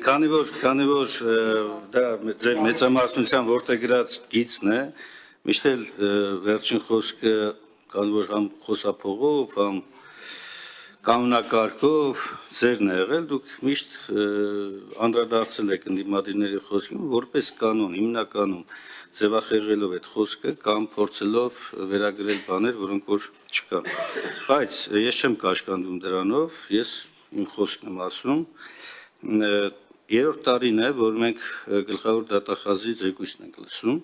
Քանի որ դա ձեր մեծամասնության որտեղ գրած գիծն է, միշտ էլ վերջին խոսքը քանի որ համ խոսափողով, համ կանոնակարգով ձերն է եղել, դուք միշտ անդրադարձել եք ընդդիմադիրների խոսքին որպես կանոն, հիմնականում ձևախեղելով այդ խոսքը կամ փորձելով վերագրել բաներ, որոնք որ չկան։ Բայց ես չեմ կաշկանդում դրանով, ես իմ խոսքն եմ ասում, երրորդ տարին է, որ մենք գլխավոր դատախազի զեկույցն ենք լսում,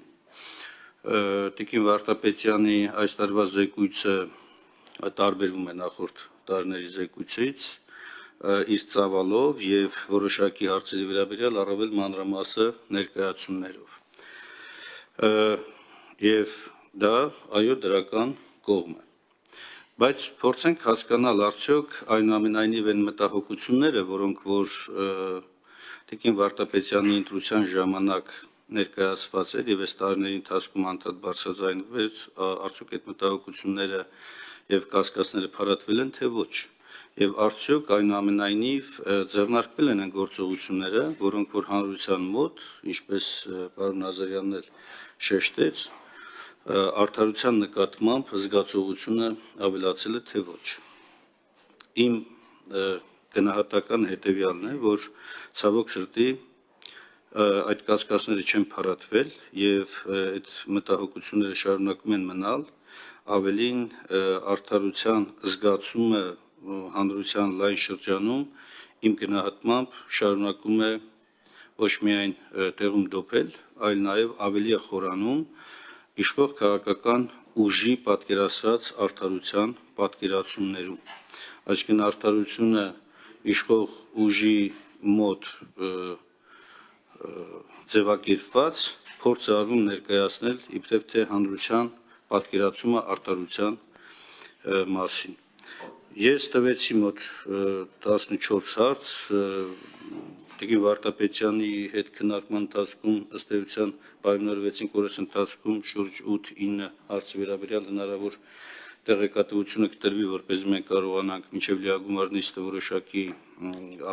Տիկին Վարդապետյանի այս տարվա զեկույցը տարբերվում է նախորդ տարիների զեկույցից, իր ծավալով եւ որոշակի հարցերի վերաբերյալ առավել մանրամասը ներկայացումներով։ Եվ դա այո դրական կողմ է։ Բայց փորձենք հասկանալ արդյոք այնուամենայնիվ այն մտահոգությունները, որոնք որ Տիկին Վարդապետյանի ընտրության ժամանակ ներկայացված էր եւ այս տարիների ընթացքում անդադ բարձրաձայնվել էր, արդյոք այդ մտահոգությունները եւ կասկածները փարատվել են թե ոչ։ Եվ արդյոք այնուամենայնիվ ձեռնարկվել են գործողությունները, որոնք որ հանրության մոտ, ինչպես պարոն Ազարյանն էլ շեշտեց, արդարության նկատմամբ զգացողությունը ավելացել է թե ոչ։ Իմ գնահատական հետևյալն է, որ ցավոք սրտի այդ կասկածները չեն փարատվել եւ այդ մտահոգությունները շարունակում են մնալ, ավելին արդարության զգացումը հանրության լայն շրջանում իմ գնահատմամբ շարունակում է ոչ միայն տեղում դոփել, այլ նաեւ ավելի է խորանում իշխող քաղաքական ուժի պատկերացրած արդարության պատկերացումներում։ Այսինքն արդարությունը իշխող ուժի մոտ ձևակերպված փորձ է արվում ներկայացնել իբրև թե հանրության պատկերացումը արդարության մասին։ Ես տվեցի մոտ 14 հարց Տիկին Վարդապետյանի հետ քննարկման ընթացքում ըստ էության պայմանավորվեցինք օրս ընթացքում շուրջ 8-9 հարցի վերաբերյալ հնարավոր տեղեկատվությունը կտրվի, որպեսզի մենք կարողանանք մինչև լիագումար նիստը որոշակի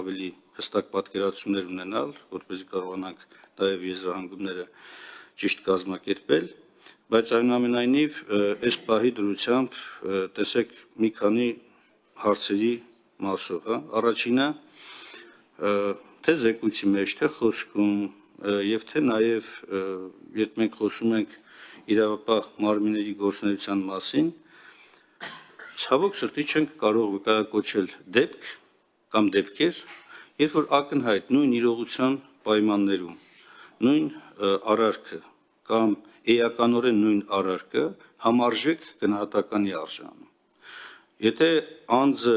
ավելի հստակ պատկերացումներ ունենալ, որպեսզի կարողանանք նաև եզրահանգումները ճիշտ կազմակերպել, բայց այնուամենայնիվ այս պահի դրությամբ տեսեք մի քանի հարցերի մասով, Առաջինը թե զեկույցի մեջ, թե խոսքում եւ թե նաեւ երբ մենք խոսում ենք իրավապահ մարմինների գործունեության մասին, ցավոք սրտի չենք կարող վկայակոչել դեպք կամ դեպքեր, երբ որ ակնհայտ նույն իրողության պայմաններում նույն արարքը կամ էականորեն նույն արարքը համարժեք գնահատականի արժանում։ Եթե անձը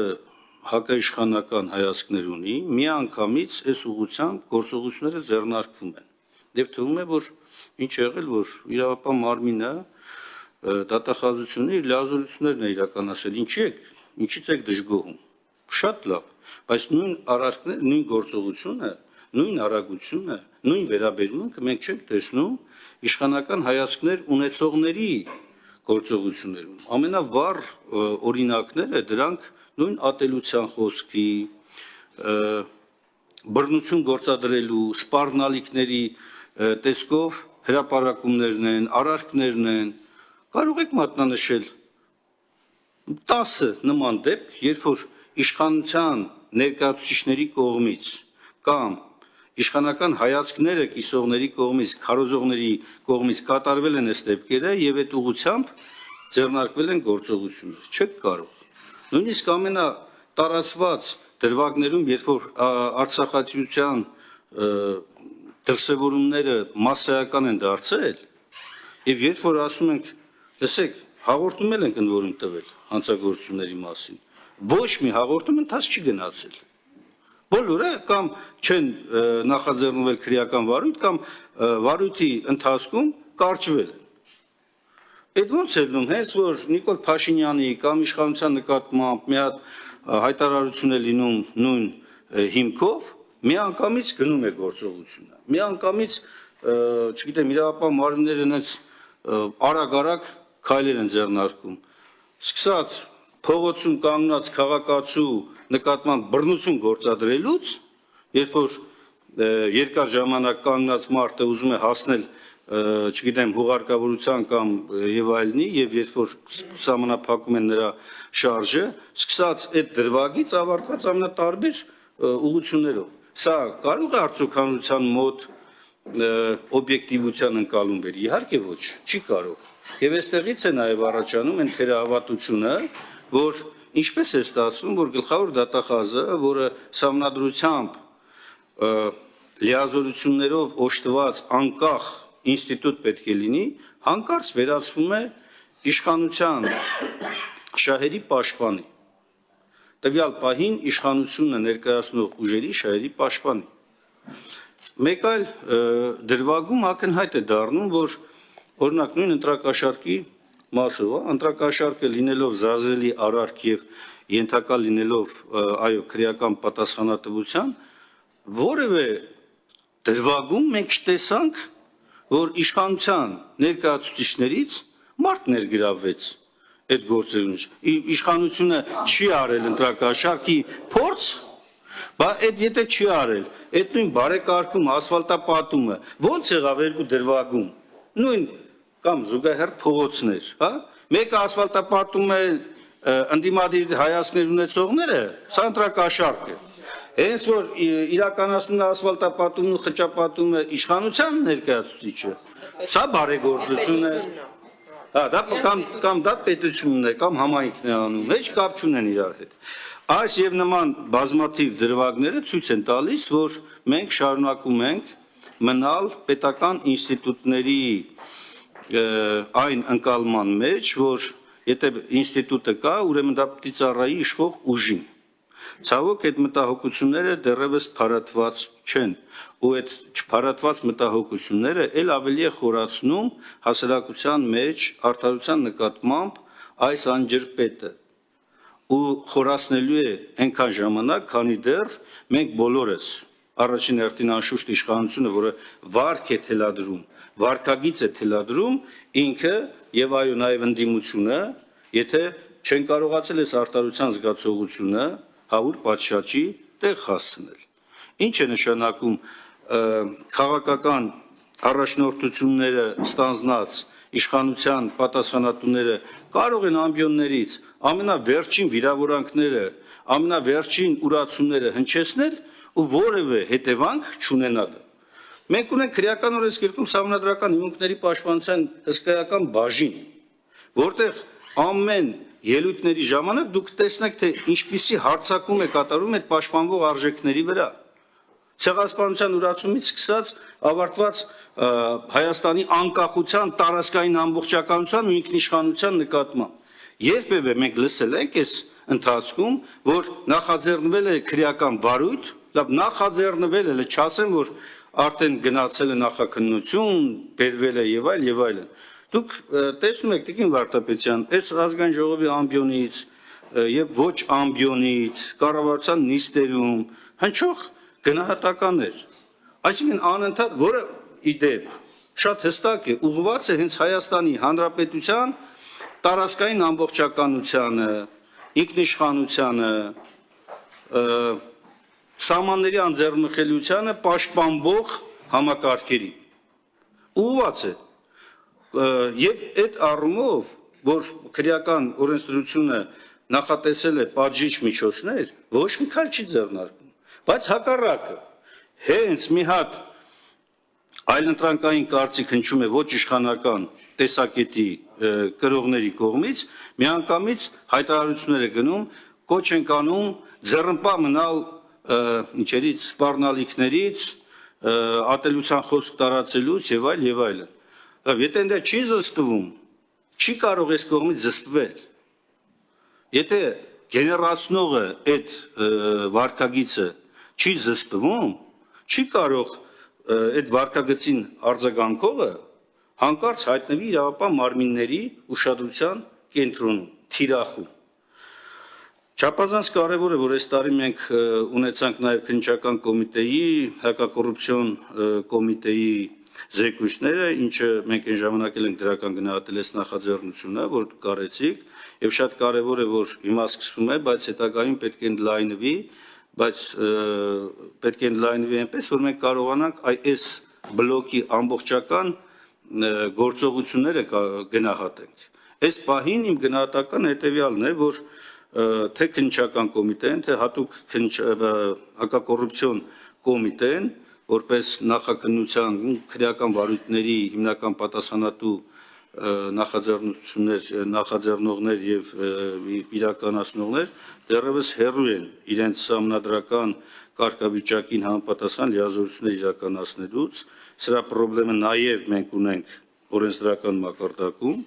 հակաիշխանական հայացքներ ունի, միանգամից այս ուղղությամբ գործողությունները ձեռնարկվում են։ Եվ թվում է, որ ինչ եղել, որ իրավապահ մարմինը դատախազությունը իր լիազորություններն է իրականացրել։ Ինչից եք դժգոհում։ Շատ լավ, բայց նույն արարքները, նույն գործողությունը, նույն արագությունը, նույն վերաբերմունքը մենք չենք տեսնում իշխանական հայացքներ ունեցողների գործողություններում։ Ամենավառ օրինակները դրանք նույն ատելության խոսքի, բռնություն գործադրելու, սպառնալիքների տեսքով հրապարակումներն են, արարքներն են, կարող եք մատնանշել 10 նման դեպք, երբ որ իշխանության ներկայացուցիչների կողմից կամ իշխանական հայացքները կիսողների կողմից, քարոզողների կողմից կատարվել են այս դեպքերը եւ այդ ուղղությամբ ձեռնարկվել են գործողություններ։ Չեք կարող։ Նույնիսկ ամենատարածված դրվագներում, երբ որ արցախացիության դրսևորումները մասսայական են դարձել, եւ երբ որ ասում ենք, լսեք, հաղորդում ենք ընդ տվել հանցագործությունների մասին, ոչ մի հաղորդում ընթաց չի գնացել։ Բոլորը կամ չեն նախաձեռնվել քրեական վարույթ կամ վարույթի ընթացքում կարճվել են։ Այդ ոնց է լինում, հենց որ Նիկոլ Փաշինյանի կամ իշխանության նկատմամբ մի հատ հայտարարություն է լինում նույն հիմքով, միանգամից գնում է գործողությունը։ Միանգամից, չգիտեմ, իրավապահ մարմինները հենց արագ քայլեր են ձեռնարկում։ Սկսած փողոցում կանգնած քաղաքացու նկատմամբ բռնություն գործադրելուց, երբ որ երկար ժամանակ կանգնած մարդը ուզում է հասնել չգիտեմ հուղարկավորության կամ եւ այլնի եւ երբ որ սահմանափակում են նրա շարժը սկսած այդ դրվագից ավարտված ամենատարբեր ուղղություններով սա կարող է արդյոք հանրության մոտ օբյեկտիվության ընկալում բերի իհարկե ոչ չի կարող եւ այստեղից է նաեւ առաջանում այն թերահավատությունը որ ինչպես է ստացվում որ գլխավոր դատախազը որը սահմանադրությամբ լիազորություններով օժտված անկախ ինստիտուտ պետք է լինի, հանկարծ վերածվում է իշխանության շահերի պաշտպանի։ Տվյալ պահին իշխանությունը ներկայացնող ուժերի շահերի պաշտպանի։ Մեկ այլ դրվագում ակնհայտ է դառնում, որ օրինակ նույն ընտրակաշառքի մասով, ընտրակաշառքը լինելով զազրելի արարք եւ ենթակա լինելով այո քրեական պատասխանատվության, որևէ դրվագում մենք չտեսանք որ իշխանության ներկայացուցիչներից մարդ ներգրավվեց այդ գործերում իշխանությունը չի արել ընտրակաշառքի փորձ բա այդ եթե չի արել այդ նույն բարեկարգում ասֆալտապատումը ո՞նց եղավ երկու դրվագում նույն կամ զուգահեռ փողոցներ հա մեկը ասֆալտապատում է ընդդիմադիր հայացքներ ունեցողները սա ընտրակաշառք է Հենց որ իրականացնում է ասֆալտապատումն ու խճապատումը իշխանության ներկայացուցիչը, սա բարեգործություն է, դա կամ դա պետությունն է, կամ համայնքն է անում, heç կապ չունեն իրար հետ։ Այս եւ նման բազմաթիվ դրվագները ցույց են տալիս, որ մենք շարունակում ենք մնալ պետական ինստիտուտների այն ընկալման մեջ, որ եթե ինստիտուտը կա, ուրեմն դա պիտի ծառայի իշխող ուժին։ Ցավոք այդ մտահոգությունները դեռևս փարատված չեն ու այդ չփարատված մտահոգությունները ել ավելի է խորացնում հասարակության մեջ արդարության նկատմամբ այս անջրպետը ու խորացնելու է այնքան ժամանակ քանի դեռ մենք բոլորս առաջին հերթին անշուշտ իշխանությունը որը վարք է թելադրում վարկագիծ է թելադրում ինքը եւ այո նաեւ ընդդիմությունը եթե չեն կարողացել այս արդարության զգացողությունը հավուր պատշաճի տեղ հասցնել։ Ինչ է նշանակում քաղաքական առաջնորդությունները ստանձնած իշխանության պատասխանատուները կարող են ամբիոններից ամենավերջին վիրավորանքները, ամենավերջին ուրացումները հնչեցնել ու որևէ հետևանք չունենալ։ Մենք ունենք քրեական օրենսգիրքում սահմանադրական հիմունքների պաշտպանության հսկայական բաժին, որտեղ ամեն ելույթների ժամանակ դուք տեսնեք, թե ինչպիսի հարձակում է կատարում այդ պաշտպանվող արժեքների վրա։ Ցեղասպանության ուրացումից սկսած ավարտված Հայաստանի անկախության, տարածքային ամբողջականության ու ինքնիշխանության նկատմամբ։ Երբևէ մենք լսել ենք այս ընթացքում, որ նախաձեռնվել է քրեական վարույթ, լավ նախաձեռնվել է, չասեմ, որ արդեն գնացել է նախաքննություն, բերվել է եւ այլն։ Դուք տեսնում եք Տիկին Վարդապետյան, այս ազգային ժողովի ամբիոնից եւ ոչ ամբիոնից, կառավարության նիստերում հնչող գնահատականներ։ Այսինքն անընդհատ, որը իդեպ շատ հստակ է, ուղղված է հենց Հայաստանի Հանրապետության տարածքային ամբողջականությանը, ինքնիշխանությանը, սահմանների անձեռնխելիությանը պաշտպանվող համակարգերի։ Ուղղված է Եվ այդ առումով, որ քրեական օրենսդրությունը նախատեսել է պատժիչ միջոցներ, ոչ մի քայլ չի ձեռնարկում, բայց հակառակը հենց մի հատ այլընտրանքային կարծիք հնչում է ոչ իշխանական տեսակետի կրողների կողմից, միանգամից հայտարարություններ է գնում, կոչ են անում ձեռնպահ մնալ ինչերից սպառնալիքներից, ատելության խոսք տարածելուց եւ այլն։ Եթե դա չի զսպվում, չի կարող այս կողմից զսպվել։ Եթե գեներացնողը այդ վարկագիծը չի զսպվում, չի կարող այդ վարկագծին արձագանքողը հանկարծ հայտնվի իրավապահ մարմինների ուշադրության կենտրոնում, թիրախում։ Չափազանց կարևոր է, որ այս տարի մենք ունեցանք նաև քննչական կոմիտեի, հակակոռուպցիոն կոմիտեի զեկույցները, ինչը մենք այն ժամանակ ենք դրական գնահատել այս նախաձեռնությունը, որ կարեցիք, եւ շատ կարևոր է, որ հիմա սկսվում է, բայց հետագայում պետք է ընդլայնվի, բայց պետք է ընդլայնվի այնպես, որ մենք կարողանանք այս բլոկի ամբողջական գործողությունները գնահատենք։ Այս պահին իմ գնահատական հետևյալն է, որ թե քննչական կոմիտեն, թե հատուկ հակակոռուպցիոն կոմիտեն, որպես նախաքննության քրեական վարույթների հիմնական պատասխանատու նախաձեռնողներ եւ իրականացնողներ դեռևս հեռու են իրենց համանդրական կարգավիճակին համապատասխան լիազորություններ իրականացնելուց, սրա խնդիրը նաեւ մենք ունենք օրենսդրական մակարդակում,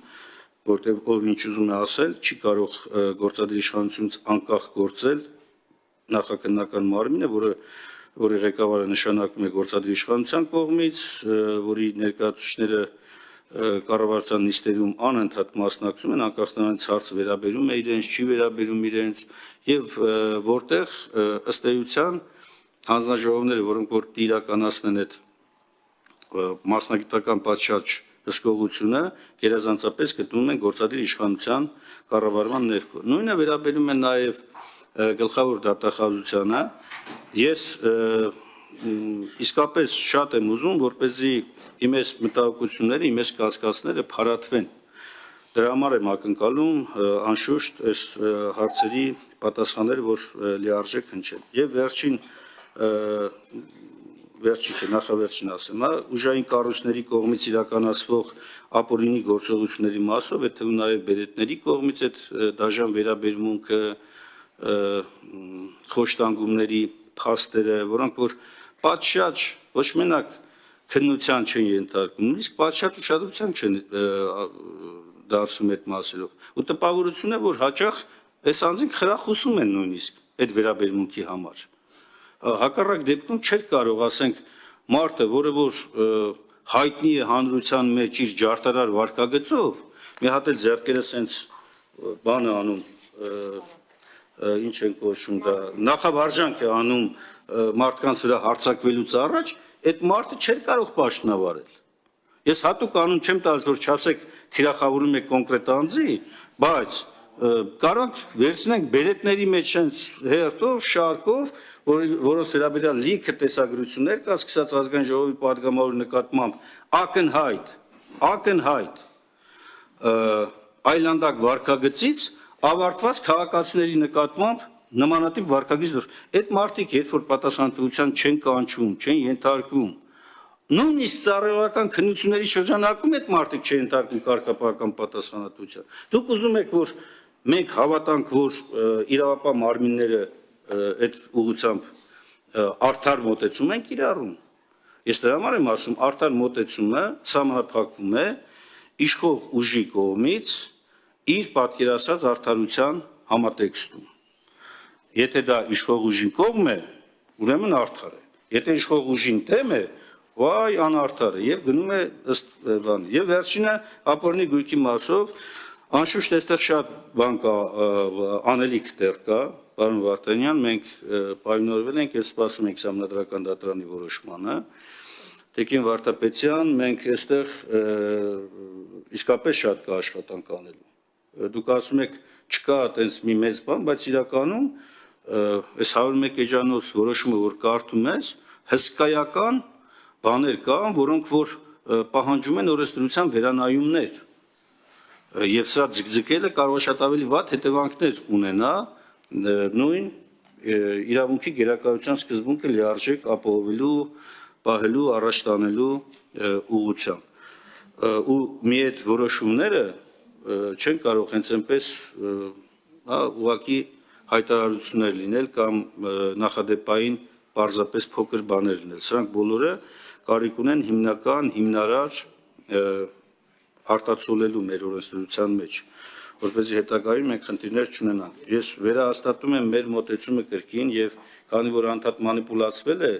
որտեղ ով ինչ ուզում է ասել, չի կարող գործադիր իշխանությունից անկախ գործել նախաքննական մարմինը, որի ղեկավարը նշանակվում է գործադիր իշխանության կողմից, որի ներկայացուցիչները կառավարության նիստերում անընդհատ մասնակցում են, անկախ նրանից հարցը վերաբերում է իրենց, չի վերաբերում իրենց, եւ որտեղ ըստ էության հանձնաժողովները, որոնք որ իրականացնեն այդ մասնագիտական պատշաճ հսկողությունը, գերազանցապես գտնվում են գործադիր իշխանության կառավարման ներքո։ Նույնը վերաբերում է նաեւ գլխավոր դատախազությանը։ Ես իսկապես շատ եմ ուզում, որպեսզի իմ այս մտահոգությունները, իմ այս կասկածները փարատվեն։ Դրա համար եմ ակնկալում անշուշտ այս հարցերի պատասխանները, որ լիարժեք հնչեն։ Եվ նախավերջին ասեմ, ուժային կառույցների կողմից իրականացվող ապօրինի գործողությունների մասով, եթե նաև բերետների կողմից այդ դաժան վերաբերմունքը, խոշտանգումների փաստերը, որոնք որ պատշաճ ոչ մենակ քննության չեն ենթարկվում, նույնիսկ պատշաճ ուշադրության չեն դարձում այդ մասերով։ Ու տպավորություն է, որ հաճախ այս անձինք խրախուսում են նույնիսկ այդ վերաբերմունքի համար։ Հակառակ դեպքում չէր կարող, ասենք, մարդը, որը որ հայտնի է հանրության մեջ իր ջարդարար վարքագծով, մի հատ էլ ձեռքերը սենց բան է անում, ինչ են կոչում դա, նախավարժանք է անում մարդկանց վրա հարձակվելուց առաջ, այդ մարդը չէր կարող պաշտոնավարել։ Ես հատուկ անուն չեմ տալիս, որ չասեք թիրախավորում եք կոնկրետ անձի, բայց կարող վերցնենք բերետների մեջ հերթով, շարքով, որոնց վերաբերյալ լիքը տեսագրություններ կա, սկսած ազգային ժողովի պատգամավորի նկատմամբ ակնհայտ այլանդակ վարքագծից ավարտված քաղաքացիների նկատմամբ նմանատիպ վարքագիծ դուր։ Այդ մարդիկ, երբ որ պատասխանատվության չեն կանչում, չեն ենթարկվում, նույնիսկ ծառայողական քննությունների շրջանակում այդ մարդիկ չեն ենթարկվում կարգապահական պատասխանատվության։ Դուք ուզում եք, որ մենք հավատանք, որ իրավապահ մարմինները այդ ուղղությամբ արդար մոտեցում են կիրառում։ Ես դրա համար եմ ասում, արդար մոտեցումը սահմանափակվում է իշխող ուժի կողմից իր պատկերացած արդարության համատեքստում։ Եթե դա իշխող ուժին կողմ է, ուրեմն արդար է։ Եթե իշխող ուժին դեմ է, վայ անարդար է եւ գնում է ըստ բանի։ Եվ վերջինը ապօրինի գույքի մասով անշուշտ այստեղ շատ բան կա, անելիք դեռ կա, պարոն Վարդանյան, մենք պայմանավորվել ենք, ես սպասում ենք համանդրական դատարանի որոշմանը։ Տիկին Վարդապետյան, մենք այստեղ իսկապես շատ կա աշխատանք անելու։ Դուք ասում եք, չկա այտենց մի մեծ բան, բայց իրականում այս 101 էջանոց որոշումը, որ կարդում ես, հսկայական բաներ կան, որոնք որ պահանջում են օրենսդրության վերանայումներ։ Եվ սրա ձգձգելը կարող է շատ ավելի վատ հետևանքներ ունենա նույն իրավունքի գերակայության սկզբունքը լիարժեք ապահովելու, պահելու, առաջ տանելու ուղղությամբ։ Ու մի այդ որոշումները չեն կարող հենց այնպես ուղղակի հայտարարություններ լինել կամ նախադեպային պարզապես փոքր բաներ լինել։ Սրանք բոլորը կարիք ունեն հիմնական, հիմնարար արտացոլելու մեր օրենսդրության մեջ, որպեսզի հետագայում մենք խնդիրներ չունենանք։ Ես վերահաստատում եմ մեր մոտեցումը կրկին եւ քանի որ անդադ մանիպուլացվել է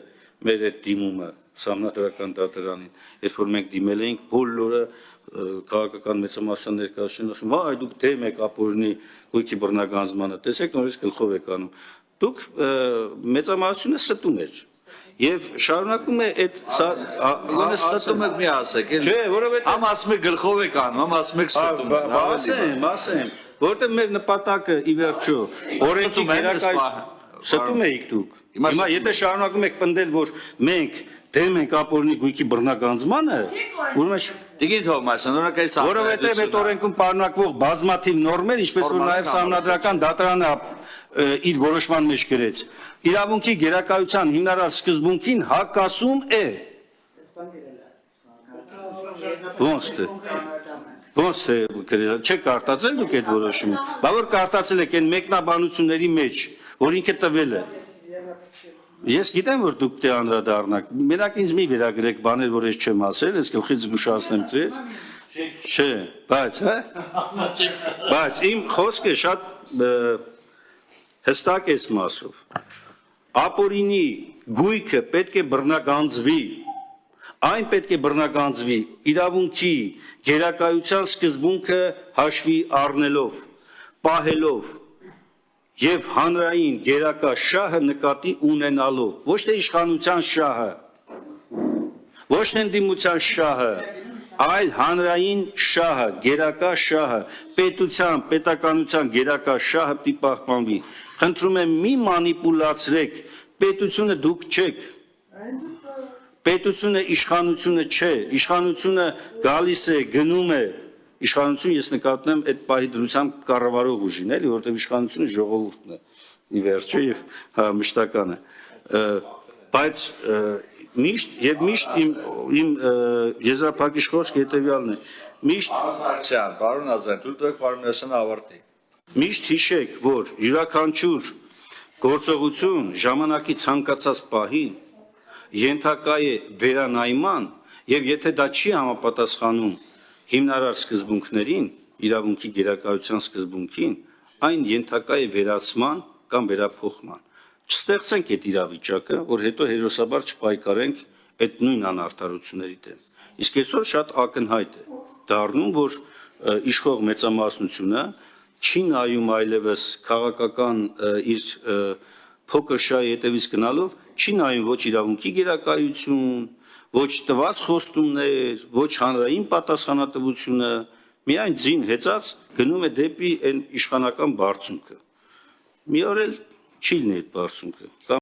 մեր այդ դիմումը համանդրական դատարանին, երբ որ մենք դիմել էինք բոլորը քաղաքական մեծամասնության ներկայացուցիչներն ասում, «Վայ, դուք դեմ եք ապօրինի գույքի բռնագանձմանը, տեսեք նորից գլխով եք անում»։ Դուք մեծամասնությունը ստում էր։ Եվ շարունակում է այդ ստում եք մի ասեք, չէ, որովհետեւ համ ասում եք գլխով եք անում, համ ասում եք ստում եք։ Ասեմ, որովհետեւ մեր նպատակը ի վերջո օրենքի գերակայ Ստում եք դուք։ Հիմա Հիմա ստում եթե շարունակում եք պնդել, որ մենք դեմ ենք ապօրինի գույքի բռնագանձմանը, ուրեմն Տիկին Թովմասյան, օրինակ այս որովհետև այդ օրենքում պարունակվող բազմաթիվ նորմեր, ինչպես որ նաև Սահմանադրական դատարանը իր որոշման մեջ գրեց, իրավունքի գերակայության հիմնարար սկզբունքին հակասում է։ Ոնց թե գրել, չեք կարտացել դուք այդ որոշումը, բա որ կարտացել եք այն մեկնաբանությունների մեջ, որ ինքը տվել է։ Ես գիտեմ, որ դուք դե անդրադառնաք, մենակ ինձ մի վերագրեք բաներ, որ ես չեմ ասել, ես գլխից զգուշացնեմ դրեց, չէ, բայց, հա, բայց իմ խոսքը շատ հստակ է մասով, ապօրինի գույքը պետք է բռնագանձվի, այն պետք է բռնագանձվի իրավունքի գերակայության սկզբունքը հաշվի առնելով, պահելով եւ հանրային գերակա շահը նկատի ունենալով, ոչ թե իշխանության շահը, ոչ թե ընդդիմության շահը, այլ հանրային շահը, գերակա շահը, պետության, պետականության գերակա շահը պիտի պահպանվի։ Խնդրում եմ մի մանիպուլացրեք, պետությունը դուք չեք, պետությունը իշխանությունը չէ, իշխանությունը գալիս է, գնում է, իշխանություն ես նկատում եմ այդ պահի դրությամբ կառավարող ուժին, էլի, որտեղ իշխանությունը ժողովուրդն է, ի վերջո եւ մշտականը։ Բայց միշտ իմ եզրափակիչ խոսքը հետեւյալն է։ Միշտ Պարոն Ազարյան, դուք դուք Պարմենասյանը ավարտի։ Միշտ հիշեք, որ յուրաքանչյուր գործողություն ժամանակի ցանկացած պահի ենթակա է վերանայման եւ եթե դա չի համապատասխանում հիմնարար սկզբունքներին, իրավունքի գերակայության սկզբունքին, այն ենթակա է վերացման կամ վերափոխման։ Չստեղծենք այդ իրավիճակը, որ հետո հերոսաբար չպայքարենք այդ նույն անարդարությունների դեմ։ Իսկ այսօր շատ ակնհայտ է դառնում, որ իշխող մեծամասնությունը չի նայում այլևս քաղաքական իր փոքր շահի հետևից գնալով, չի նայում ոչ իրավունքի գերակայություն, ոչ տված խոստումներ, ոչ հանրային պատասխանատվությունը, միայն ձին հեծած գնում է դեպի այն իշխանական բարձունքը։ Մի օր էլ չի լինի այդ բարձունքը։